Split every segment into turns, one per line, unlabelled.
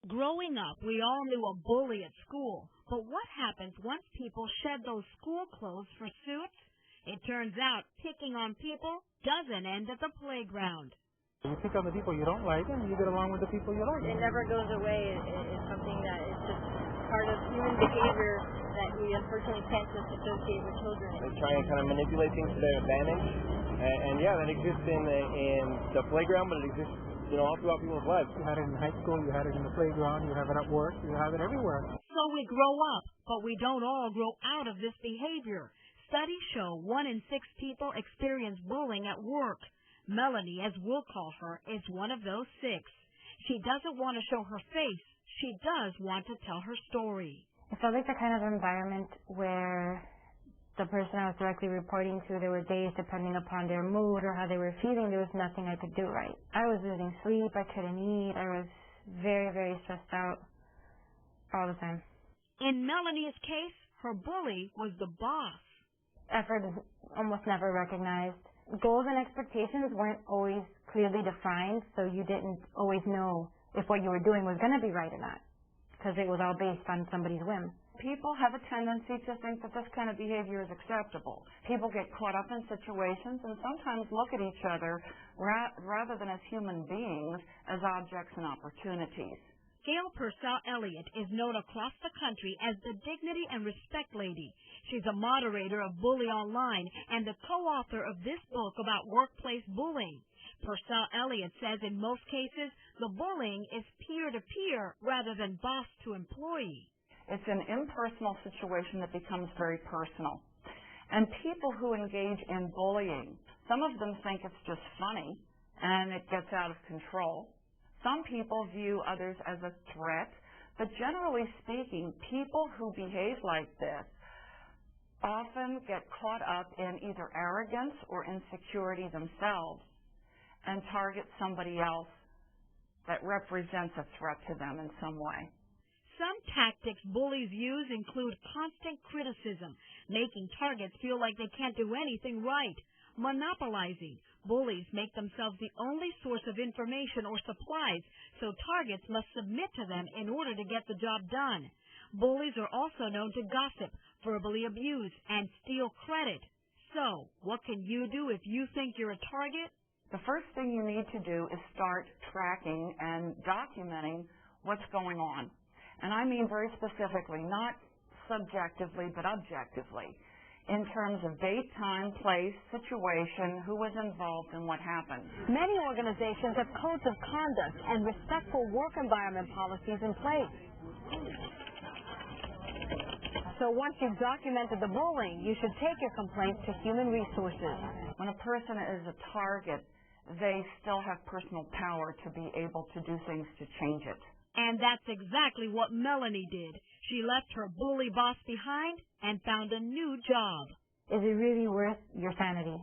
Growing up, we all knew a bully at school. But what happens once people shed those school clothes for suits? It turns out picking on people doesn't end at the playground.
You pick on the people you don't like, and you get along with the people you like.
It never goes away. It's something that is just part of human behavior that we unfortunately can't just associate with children.
They try and kind of manipulate things to their advantage. And yeah, that exists in the playground, but it exists all throughout people's lives.
You had it in high school, you had it in the playground, you have it at work, you have it everywhere.
So we grow up, but we don't all grow out of this behavior. Studies show 1 in 6 people experience bullying at work. Melanie, as we'll call her, is one of those 6. She doesn't want to show her face. She does want to tell her story.
It felt like the kind of environment where the person I was directly reporting to, there were days, depending upon their mood or how they were feeling, there was nothing I could do right. I was losing sleep, I couldn't eat, I was very, very stressed out all the time.
In Melanie's case, her bully was the boss.
Effort is almost never recognized. Goals and expectations weren't always clearly defined, so you didn't always know if what you were doing was going to be right or not, because it was all based on somebody's whim.
People have a tendency to think that this kind of behavior is acceptable. People get caught up in situations and sometimes look at each other rather than as human beings, as objects and opportunities.
Gail Pursell Elliott is known across the country as the Dignity and Respect Lady. She's a moderator of Bully Online and the co-author of this book about workplace bullying. Pursell Elliott says in most cases, the bullying is peer-to-peer rather than boss to employee.
It's an impersonal situation that becomes very personal. And people who engage in bullying, some of them think it's just funny and it gets out of control. Some people view others as a threat, but generally speaking, people who behave like this often get caught up in either arrogance or insecurity themselves and target somebody else that represents a threat to them in some way.
Some tactics bullies use include constant criticism, making targets feel like they can't do anything right, monopolizing. Bullies make themselves the only source of information or supplies, so targets must submit to them in order to get the job done. Bullies are also known to gossip, verbally abuse, and steal credit. So, what can you do if you think you're a target?
The first thing you need to do is start tracking and documenting what's going on. And I mean very specifically, not subjectively, but objectively, in terms of date, time, place, situation, who was involved, and what happened.
Many organizations have codes of conduct and respectful work environment policies in place. So once you've documented the bullying, you should take your complaint to Human Resources.
When a person is a target, they still have personal power to be able to do things to change it.
And that's exactly what Melanie did. She left her bully boss behind and found a new job.
Is it really worth your sanity?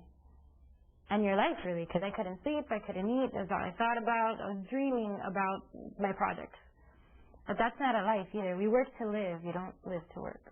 And your life, really, because I couldn't sleep, I couldn't eat, that's all I thought about. I was dreaming about my projects. But that's not a life either. We work to live, you don't live to work.